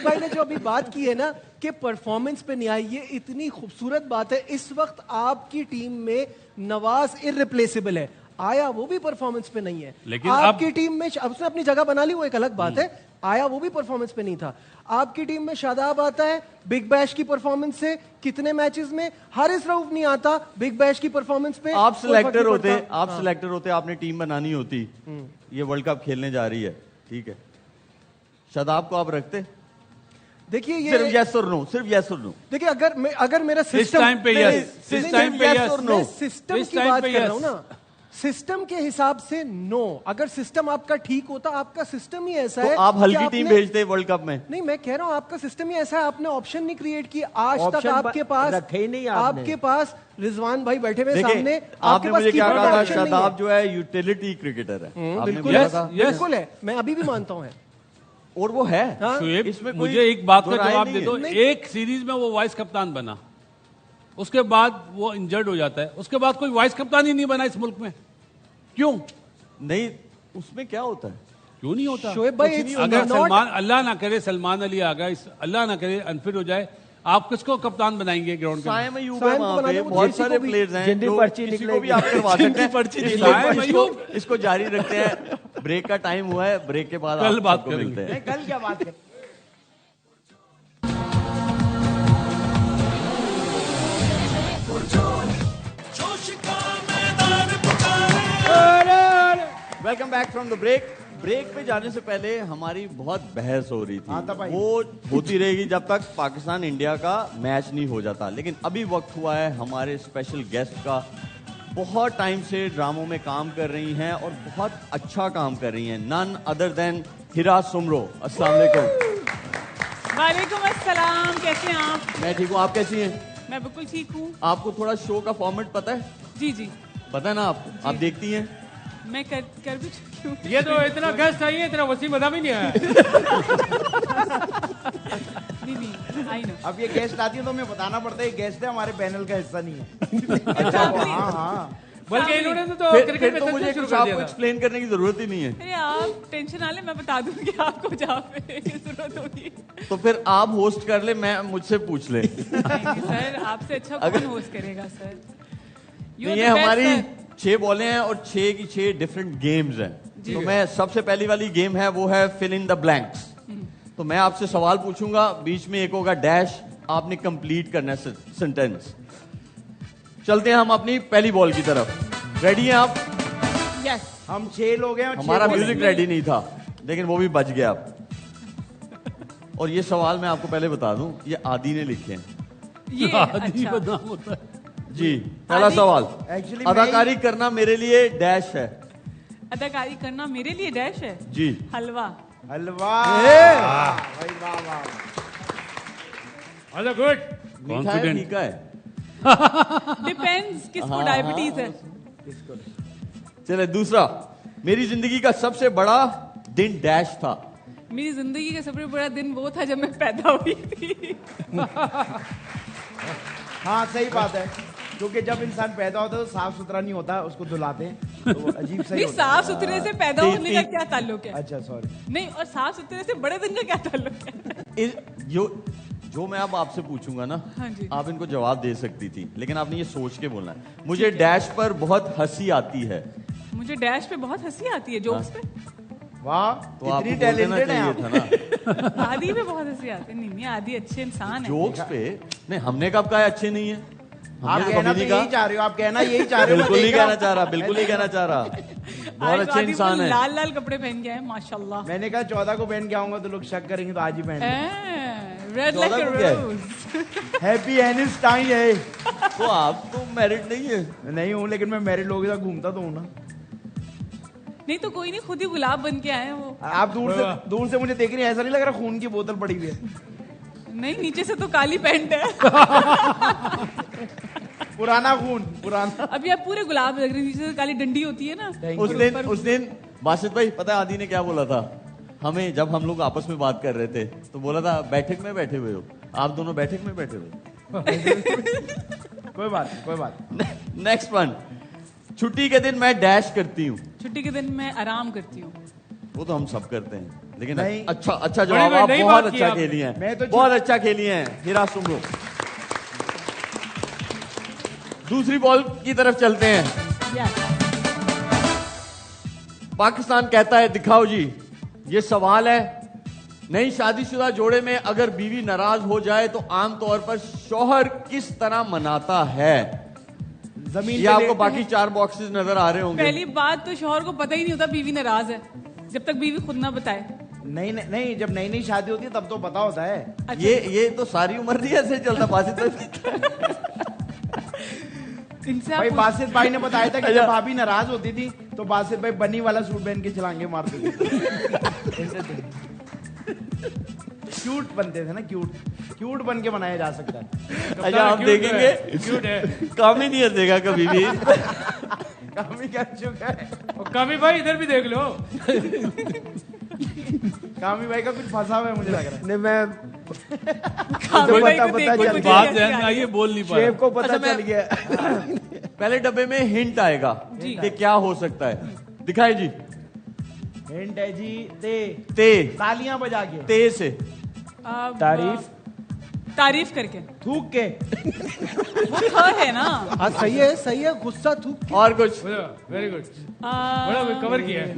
भाई ने जो अभी बात की है ना कि परफॉर्मेंस पे नहीं आई, ये इतनी खूबसूरत बात है। इस वक्त आपकी टीम में नवाज इररिप्लेसेबल है, आया वो भी परफॉर्मेंस पे नहीं है। लेकिन आपकी टीम में उसने अपनी जगह बना ली, वो एक अलग बात है, आया वो भी परफॉर्मेंस पे नहीं था। आपकी टीम में शादाब आता है बिग बैश की परफॉर्मेंस से, कितने मैचेस में हारिस रऊफ नहीं आता बिग बैश की परफॉर्मेंस पे। आप सिलेक्टर होते, सिलेक्टर होते, आपने टीम बनानी होती, ये वर्ल्ड कप खेलने जा रही है, ठीक है, शादाब को आप रखते? देखिए ये सिर्फ यस और नो, सिर्फ यस और नो। देखिए अगर मेरा सिस्टम सिस्टम की बात कर रहा हूं ना, सिस्टम के हिसाब से नो। अगर सिस्टम आपका ठीक होता, आपका सिस्टम ही ऐसा है, तो आप हल्की टीम भेजते वर्ल्ड कप में। नहीं, मैं कह रहा हूं आपका सिस्टम ही ऐसा है, आपने ऑप्शन नहीं क्रिएट किया आज तक। आपके पास रखे ही नहीं, आपके पास रिजवान भाई बैठे हुए सामने, आपने मुझे क्या कहा? शादाब जो है यूटिलिटी क्रिकेटर है। बिल्कुल है, मैं अभी भी मानता हूं, और वो है। इसमें मुझे एक बात का जवाब दे दो, एक सीरीज में वो वाइस कप्तान बना, उसके बाद वो इंजर्ड हो जाता है, उसके बाद कोई वाइस कप्तान ही नहीं बना इस मुल्क में। क्यों नहीं, उसमें क्या होता है? क्यों नहीं होता? शोएब भाई, अगर सलमान, अल्लाह ना करे सलमान अली आ गया, अल्लाह ना करे अनफिट हो जाए, आप किसको कप्तान बनाएंगे ग्राउंड के? साइम अयूब है वहाँ पे, बहुत सारे प्लेयर्स हैं जो किसी को भी आप करवा सकते हैं। इसको जारी रखते हैं। ब्रेक का टाइम हुआ है, ब्रेक के बाद कल आप बात सबको मिलते हैं। कल क्या बात करें? Welcome back from the break. Break पे जाने से पहले हमारी बहुत बहस हो रही थी। वो होती रहेगी जब तक पाकिस्तान इंडिया का मैच नहीं हो जाता। लेकिन अभी वक्त हुआ है हमारे स्पेशल गेस्ट का। बहुत टाइम से ड्रामों में काम कर रही हैं और बहुत अच्छा काम कर रही हैं। नन अदर देन हिरा सुमरो। अस्सलाम वालेकुम। वालेकुम अस्सलाम, कैसे हैं आप? मैं ठीक हूँ, आप कैसी हैं? मैं बिल्कुल ठीक हूँ। आपको थोड़ा शो का फॉर्मेट पता है? जी जी पता है ना आप देखती हैं? मैं कर भी चुकी हूँ। ये तो इतना गेस्ट आई है, इतना वसीम अदा भी नहीं आया। नहीं आई नो। अब ये गेस्ट आती है तो हमें बताना पड़ता है, गेस्ट है, हमारे पैनल का हिस्सा नहीं है। अच्छा, हाँ हाँ। बल्कि इन्होंने तो क्रिकेट में तो मुझे कुछ आपको एक्सप्लेन करने की जरूरत ही नहीं है। अरे आप टेंशन ना ले, मैं बता दूंगी आपको जहाँ पे जरूरत होगी। तो फिर आप होस्ट कर ले, मैं मुझसे पूछ ले। नहीं सर, आपसे अच्छा कौन होस्ट करेगा सर? ये हमारी 6 बॉलें हैं और 6 की 6 डिफरेंट गेम्स हैं। तो मैं सबसे पहली वाली गेम है वो है फिल इन द ब्लैंक्स। तो मैं आपसे सवाल पूछूंगा, बीच में एक होगा डैश, आपने कंप्लीट करना है सेंटेंस। चलते हैं हम अपनी पहली बॉल की तरफ। रेडी हैं आप? यस। हम 6 लोग हैं। हमारा म्यूजिक रेडी नहीं था लेकिन वो भी बच गया अब। और ये सवाल मैं आपको पहले बता दूं, ये आदि ने लिखे हैं। ये आदि का नाम होता है जी। पहला सवाल, Actually, अदाकारी करना मेरे लिए डैश है। अदाकारी करना मेरे लिए डैश है जी। हलवा। हलवा। भाई वाह वाह। अच्छा गुड। मीठा है फीका है? डिपेंड्स किसको डायबिटीज है। चले दूसरा, मेरी जिंदगी का सबसे बड़ा दिन डैश था। मेरी जिंदगी का सबसे बड़ा दिन वो था जब मैं पैदा हुई थी। हाँ सही बात है, क्योंकि जब इंसान पैदा होता है तो साफ सुथरा नहीं होता, उसको धुलाते हैं तो अजीब सही नहीं, होता है। साफ सुथरे से पैदा होने का क्या ताल्लुक है? अच्छा सॉरी। नहीं, और साफ सुथरे से बड़े दिन का क्या ताल्लुक है? जो मैं अब आपसे पूछूंगा ना, हाँ जी। आप इनको जवाब दे सकती थी, लेकिन आपने ये सोच के बोलना है। मुझे डैश पर बहुत हंसी आती है। मुझे डैश पे बहुत हंसी आती है, जोक्स पे। वाह, तो आपको इतनी बोल देना टैलेंटेड है चाहिए आप। था ना। आदि पे बहुत हंसी आती है। नहीं, आदि अच्छे इंसान है। जोक्स पे नहीं, हमने कब कहा है अच्छे नहीं है? आप कहना तो यही चाह रहे हो, आप कहना यही चाह रहे हो। बिल्कुल नहीं कहना चाह रहा, बिल्कुल नहीं कहना चाह रहा। बहुत अच्छे इंसान है। लाल लाल कपड़े पहन के आए माशाल्लाह। मैंने कहा 14 को पहन के आऊंगा तो लोग शक करेंगे, तो आज ही पहन। Red like a rose. Happy Einstein है। तो आप तो मैरिड नहीं है? नहीं हूँ, लेकिन मैं मैरिड लोगों के साथ घूमता तो हूँ ना। नहीं तो कोई नहीं, खुद ही गुलाब बन के आए हैं वो। आप दूर से मुझे देख रही हैं, ऐसा नहीं लग रहा खून की बोतल पड़ी हुई है? नहीं, नीचे से तो काली पैंट है। पुराना खून, पुराना। अभी आप पूरे गुलाब लग रहे हैं, नीचे से काली डंडी होती है ना। उस दिन बासित भाई पता है आदि ने क्या बोला था हमें, जब हम लोग आपस में बात कर रहे थे तो बोला था बैठक में बैठे हुए हो आप दोनों, बैठक में बैठे हुए। कोई बात। नेक्स्ट वन, छुट्टी के दिन मैं डैश करती हूँ। छुट्टी के दिन मैं आराम करती हूँ। वो तो हम सब करते हैं, लेकिन नहीं। अच्छा जवाब, आप बहुत अच्छा खेली हैं। मैं तो बहुत अच्छा खेली हैं हिरा सुमरो। दूसरी बॉल की तरफ चलते हैं। पाकिस्तान कहता है दिखाओ जी। ये सवाल है, नई शादीशुदा जोड़े में अगर बीवी नाराज हो जाए तो आमतौर पर शौहर किस तरह मनाता है? जमीन ये आपको बाकी 4 बॉक्सेस नजर आ रहे होंगे। पहली बात तो शौहर को पता ही नहीं होता बीवी नाराज है, जब तक बीवी खुद ना बताए। नहीं, जब नई शादी होती है तब तो पता होता है। अच्छा। ये तो सारी उम्र नहीं ऐसे चलता। इनसे भाई बासित भाई ने बताया था कि जब भाभी नाराज होती थी तो बासित भाई बनी वाला सूट पहन के छलांगे मारते थे। क्यूट बनते थे ना, क्यूट बन के बनाया जा सकता है। अच्छा हम देखेंगे, क्यूट है। काम ही नहीं हंसेगा कभी भी। कामी क्या चुका है। कामी भाई इधर भी देख लो। कामी भाई का कुछ फंसा हुआ है मुझे लग रहा है। नहीं, मैं कामिल भाई को देख के मुझे बात हंसी ध्यान आ में रही आई है। है, बोल नहीं पा शेफ रहा। को पता अच्छा, चल गया। पहले डब्बे में हिंट आएगा कि क्या हो सकता है। दिखाए जी। हिंट है जी ते ते तालियां बजा के ते से तारीफ करके थूक के वो थ है ना। हाँ सही है गुस्सा थूक और कुछ। वेरी गुड, बड़ा कवर किया है।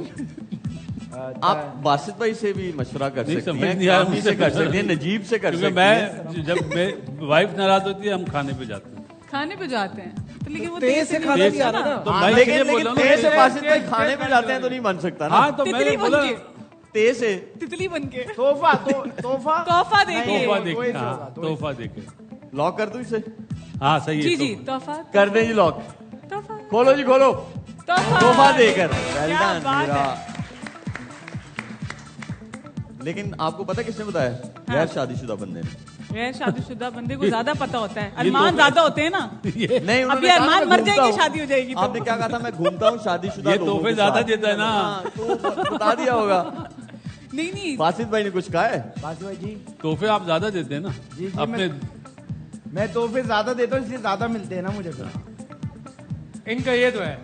आप बासित भाई से भी मशवरा कर नहीं, सकती समझ हैं, नहीं आया कामी से कर सकती हैं, नजीब से कर क्योंकि सकती हैं। मैं जब मैं वाइफ नाराज होती है हम खाने पे जाते हैं। खाने पे जाते हैं तो लेकिन वो तेज से नहीं खाना होता नहीं आ रहा ना। तो हाँ, मैं लेकिन इसलिए बोल रहा हूँ ते से ना, बासित भाई खाने पे जाते हैं तो नहीं बन सकता ना। हाँ तो मैंने तितली बोला बन के, ते से तितली बन के तोहफा तोहफा तोहफा देके। तोहफा नहीं, देखे, तो हाँ होगा, तो तोहफा देखे। लॉक कर दूं इसे? हाँ सही है। जी जी तोहफा कर दें जी लॉक। तोहफा खोलो जी खोलो। तोहफा देकर। क्या Well done, बात मीरा। है। लेकिन आपको पता किसने बताया? गैर शादीशुदा बंदे ने। गैर शादीशुदा बंदे को ज्यादा पता होता है, अरमान ज्यादा होते हैं ना। नहीं, अभी उन्होंने कहा अरमान मैं मर घूमता जाएंगे, हूँ। शादी हो जाएगी तो। आपने क्या कहा था? मैं घूमता हूँ शादीशुदा ये लोगों तोहफे के ज्यादा साथ। देता है ना। हाँ, तो बता दिया होगा। नहीं नहीं बासित भाई ने कुछ कहा है? बासु भाई जी तोहफे आप ज्यादा देते हैं ना जी, अपने। मैं तोहफे ज्यादा देता हूँ इसलिए ज्यादा मिलते हैं ना मुझे फिर। इनका ये तो है।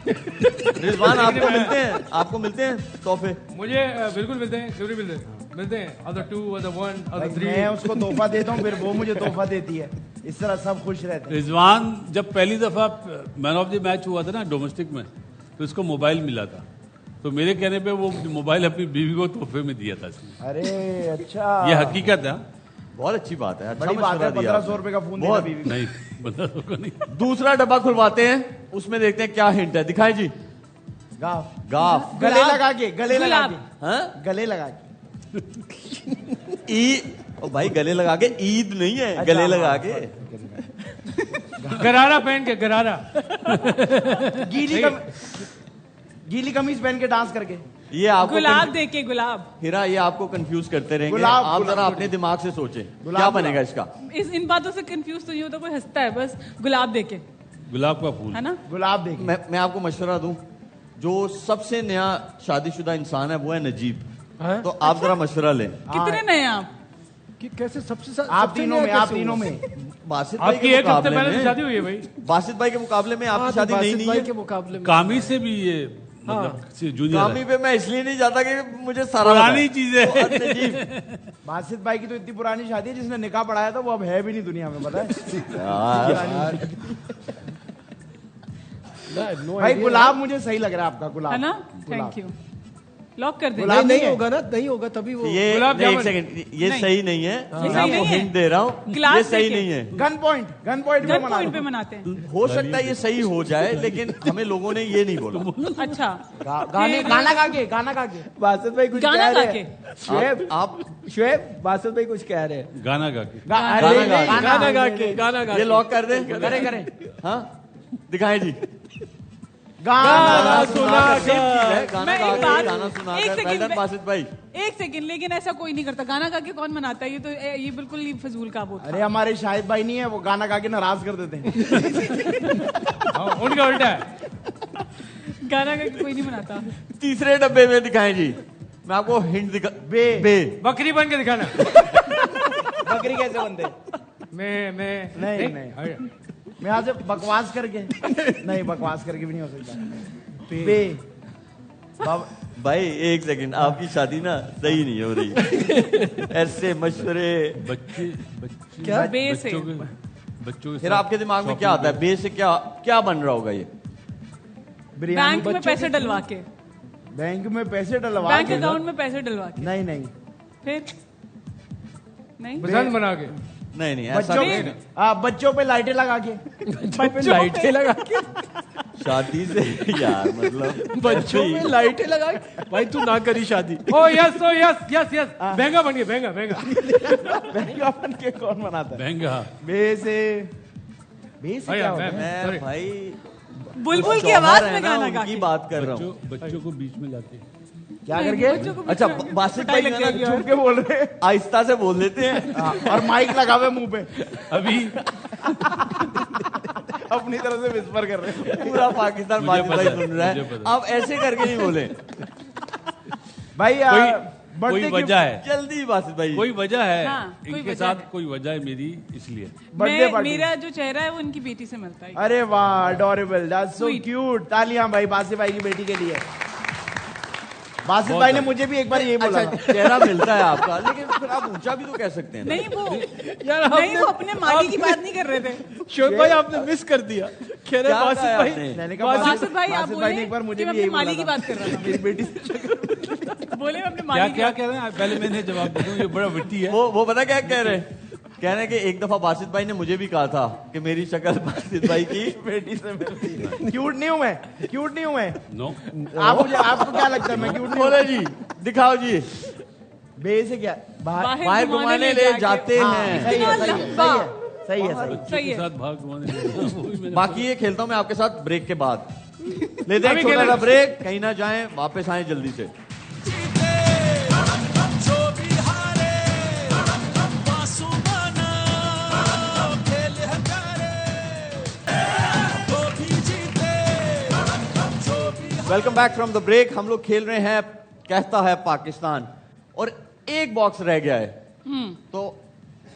रिजवान आपको मिलते हैं? आपको मिलते हैं तोहफे? मुझे बिल्कुल मिलते हैं, क्यों नहीं मिलते हैं। Other 2 other 1 other 3। मैं उसको तोहफा देता हूँ फिर वो मुझे तोहफा देती है, इस तरह सब खुश रहते हैं। रिजवान जब पहली दफा मैन ऑफ द मैच हुआ था ना डोमेस्टिक में, तो इसको मोबाइल मिला था। तो मेरे कहने पे वो मोबाइल अपनी बीवी को तोहफे में दिया था इसने। अरे अच्छा, ये हकीकत है। बहुत अच्छी बात है। अच्छा बड़ी बात मशवरा है। दिया 1500 रुपए का फोन देना बहुत। बीवी को। नहीं 1500 को नहीं। दूसरा डब्बा खुलवाते हैं, उसमें देखते हैं क्या हिंट है। दिखाए जी। गाफ गाफ। गले लगा के, गले लगा गुलाब। के, हाँ? गले लगा के। ओ भाई गले लगा के ईद नहीं है, गले लगा के। गरारा पहन के, गरारा। गीली कमीज पहन के डांस करके। ये आपको गुलाब दे के, गुलाब। हीरा, ये आपको कंफ्यूज करते रहेंगे। गुलाब, आप गुलाब, जरा अपने दिमाग से सोचें गुलाब, क्या बनेगा इसका। इन बातों से कंफ्यूज तो नहीं होता, कोई हंसता है बस। गुलाब दे के, गुलाब का फूल है ना। गुलाब देखे। मैं आपको मशवरा दूं, जो सबसे नया शादीशुदा इंसान है वो है नजीब। हाँ? तो आप जरा मशवरा लें। कितने नए हैं आप? कि कैसे सबसे आप तीनों में, आप तीनों में। बासित भाई आपकी के एक हफ्ते मुकाबले पहले तो में, शादी हुई है भाई। बासित भाई के मुकाबले में आपकी शादी नहीं भाई है। के मुकाबले में कामी से भी ये मतलब जूनियर कामी पे मैं इसलिए नहीं जाता कि मुझे सारा पुरानी पता है। चीजें। बहुत नजीब। बासित भाई की तो इतनी पुरानी शादी है, जिसने निकाह पढ़ाया था वो अब है भी नहीं दुनिया में, पता है। यार, नो भाई गुलाब मुझे सही लग रहा है आपका, गुलाब है ना। गुलाब। Thank you. लॉक कर दे। गुलाब नहीं नहीं है। होगा ना, नहीं होगा तभी वो ये गुलाब नहीं, एक जामुन। सेकंड, ये नहीं। सही नहीं है। ये मैं सही आपको नहीं है। हिंट दे रहा हूँ, गिलास ये सही देके। नहीं है। गन पॉइंट पे गन मना पॉइंट पे लो। मनाते हैं। हो सकता है ये सही हो जाए, लेकिन हमें लोगों ने ये नहीं बोला। अच्छा, गाना गा के, गाना गा के। बासित भाई कुछ गाना कह गा रहे के। हैं शुएब, आप शुएब बासित भाई कुछ कह रहे हैं। गाना गा के। गाना गा के, गाना गा ये के। लॉक कर दें? करे करे हाँ दिखाएं जी। गाना सुना कर गाना मैं गा एक के, बात- गाना सुना एक कर। सेकंड वेल डन में- बासित भाई। एक सेकंड, लेकिन ऐसा कोई नहीं करता। गाना गा के कौन मनाता है? ये तो ये बिल्कुल ही फजूल का वो अरे हमारे शाहिद भाई नहीं है, वो गाना गा के नाराज कर देते हैं। हाँ, उनका उल्टा है। गाना गा के कोई नहीं मनाता। तीसरे डब्बे में दिखाएं जी। मैं आपको हिंट दिखा। बे बकरी बन के दिखाना। बकरी कैसे बनते? मैं नहीं नहीं, मैं यहाँ से बकवास करके नहीं, बकवास करके भी नहीं हो सकता। बे भाई एक सेकंड, आपकी शादी ना सही नहीं हो रही। ऐसे मशवरे। बच्चे क्या बे से? बच्चों के फिर साथ आपके दिमाग में क्या आता है? बे से क्या क्या बन रहा होगा ये? बैंक में पैसे डलवा के, बैंक में पैसे डलवा बैंक के? अकाउंट में पैसे डलवा के। नहीं नहीं, फिर नहीं, बसंत बना के। नहीं नहीं, ऐसा बच्चों नहीं। बच्चों पे लाइटें लगा के। बच्चों पे लाइटें लगा के, शादी से यार मतलब बच्चों में लाइटें लगा के। भाई तू ना करी शादी। ओ यस यस महंगा बन गया, महंगा। महंगा बन के कौन बनाता है? महंगा। बे से क्या होता है? मैं भाई बुलबुल की शौहर आवाज है में ना, गाना गा उनकी के। बात कर रहा हूँ। बच्चों को बीच में लाते हैं। क्या करके? अच्छा बासित भाई ना छुप के बोल रहे हैं। आहिस्ता से बोल देते हैं। और माइक लगा हुए मुंह पे, अभी अपनी तरफ से विस्पर कर रहे हैं। पूरा पाकिस्तान मुझे बासित भाई पता है, सुन रहा मुझे है। पता आप ऐसे करके नहीं बोले। भाई कोई वजह है, जल्दी बासित भाई, कोई वजह है। हाँ, कोई इनके वजह साथ है। कोई वजह है मेरी, इसलिए बर्थडे पार्टी। मेरा जो चेहरा है वो उनकी बेटी से मिलता है। अरे वाह, adorable, that's so Sweet. Cute. तालियां भाई बासित भाई की बेटी के लिए। बासित भाई ने मुझे भी एक बार ये बोला था। चेहरा मिलता है आपका, लेकिन फिर आप ऊंचा भी तो कह सकते हैं ना। नहीं वो यार नहीं वो अपने माली की बात नहीं कर रहे थे। शोक भाई आपने मिस कर दिया। कह रहे क्या बासित कहा भाई आपने? मैंने कहा बासित भाई आप बासित भाई ने बोले एक बार कि मुझे मैं भी अपने यही बोला माली की था। बात कर रहा था। मेरी बेटी से बोले मैं अपने क्या माली की क्या बात- कह रहे हैं? पहले मैंने जवाब दे दूं, ये बड़ा विट्टी है। वो पता क्या कह रहे हैं? कह रहे हैं कि एक दफा बासित भाई ने मुझे भी कहा था कि मेरी शक्ल बासित भाई की बेटी से मिलती है। क्यूट नहीं हूं मैं, क्यूट नहीं हूं मैं। नो, आपको क्या लगता है मैं क्यूट नहीं हूं? बोले जी, दिखाओ जी। बे से क्या बाहर घुमाने ले जाते हैं। सही है, सही है, लंबा। सही है, सही है। बच्चों के साथ भाग घुमाने वही मैंने- बाकी ये खेलता हूं मैं आपके साथ ब्रेक के बाद। लेते हैं अभी एक छोटा सा खेलेंगे। ब्रेक, कहीं ना जाएं, वापस आएं जल्दी से। Welcome back from the break. हम लोग खेल रहे हैं कहता है पाकिस्तान, और एक बॉक्स रह गया है, तो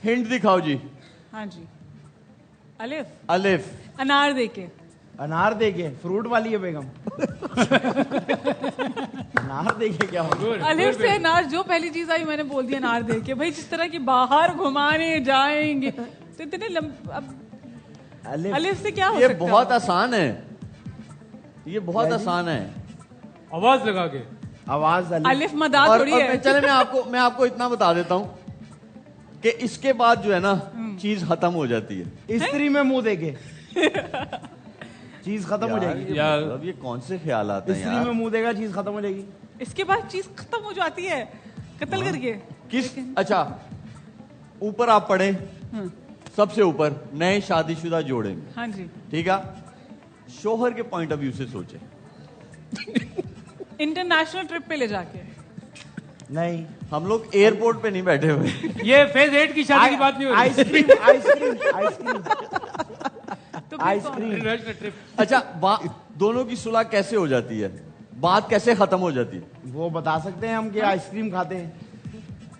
हिंट दिखाओ जी। हाँ जी, अलिफ अलिफ। अनार देके। अनार देके, फ्रूट वाली है बेगम। अनार देके क्या होगा? अलिफ से अनार, जो पहली चीज आई मैंने बोल दिया अनार देके। भाई जिस तरह की बाहर घुमाने जाएंगे तो इतने अब अलिफ से क्या हो ये सकता है? बहुत आसान है, ये बहुत आसान है। आवाज लगा के आवाज अलिफ मदाद और थोड़ी है। चले मैं आपको इतना बता देता हूं कि इसके बाद जो है ना चीज खत्म हो जाती है। स्त्री में मुंह देके चीज खत्म हो जाएगी। यार अब ये कौन से ख्याल आते हैं स्त्री यार? में मुंह देगा, चीज खत्म हो जाएगी। इसके बाद चीज खत्म हो जाती है कत्ल करके। किस अच्छा, ऊपर आप पढ़े, सबसे ऊपर नए शादीशुदा जोड़े में, हाँ जी, ठीक है, शोहर के पॉइंट ऑफ व्यू से सोचे। इंटरनेशनल ट्रिप पे ले जाके। नहीं, हम लोग एयरपोर्ट पे नहीं बैठे हुए। ये फेज 8 की शादी की बात नहीं हो रही। आइसक्रीम आइसक्रीम आइसक्रीम तो फिर आइसक्रीम। International trip. अच्छा, दोनों की सुलह कैसे हो जाती है, बात कैसे खत्म हो जाती है? वो बता सकते हैं हम कि आइसक्रीम खाते हैं।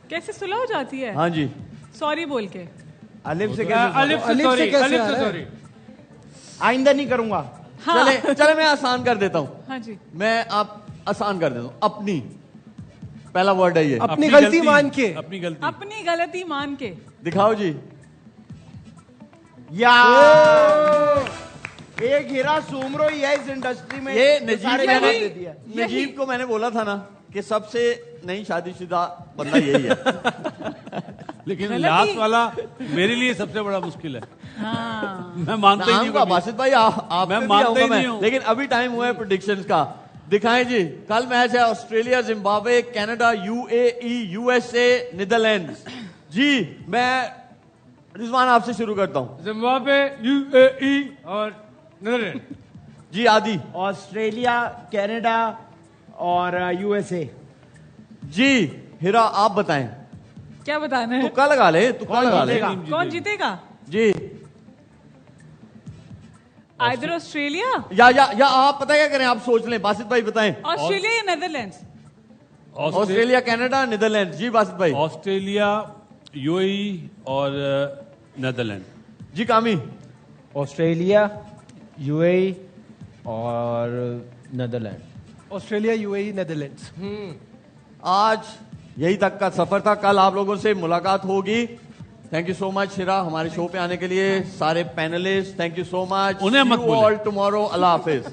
कैसे सुलह हो जाती है? हाँ जी, सॉरी बोल के। अलिफ से अलिफ कैसे? से सॉरी, कैसे अलिफ आ से रहा है? सॉरी। आइंदा नहीं करूंगा। हाँ। चले मैं आसान कर देता हूँ। हाँ जी, मैं आप आसान कर देता हूँ। अपनी, पहला वर्ड है ये। अपनी गलती मान के। अपनी गलती। अपनी गलती मान के। दिखाओ जी। यार एक हीरा सुमरो ही है इस इंडस्ट्री में। ये सारे नजीब जवाब दे दिया। नजीब को मैंने बोला था ना कि सबसे नई शादीशुदा बंदा यही है। लेकिन गलती। लास्ट वाला मेरे लिए सबसे बड़ा मुश्किल है। हाँ। मैं मानता ही नहीं आऊंगा हूँ बासित भाई, आप मैं मानता ही नहीं हूँ। लेकिन अभी टाइम हुआ है प्रेडिक्शंस का। दिखाएं जी, कल मैच है Australia, Zimbabwe, Canada, UAE, USA, Netherlands. जी मैं रिजवान आपसे शुरू करता हूँ। जिम्बाब्वे, यूएई और नीदरलैंड। जी आदि। ऑस्ट्रेलिया, कनाडा और यूएसए। जी हिरा आप बताएं। क्या बताना है? तुक्का लगा ले, तुक्का लगा ले। कौन जीतेगा? जी आइदर ऑस्ट्रेलिया, या आप पता क्या करें, आप सोच लें। बासित भाई बताएं। ऑस्ट्रेलिया या नीदरलैंड्स? Australia, Canada, Netherland. जी बासित भाई। ऑस्ट्रेलिया, यूएई और नीदरलैंड। जी कामी। ऑस्ट्रेलिया, यूएई और नीदरलैंड। Australia, UAE, Netherlands. आज यही तक का सफर था, कल आप लोगों से मुलाकात होगी। Thank you so much Hira हमारे शो पे आने के लिए। सारे panelist thank you so much. उन्हें मत भूलें। All tomorrow. अल्लाह हाफिज।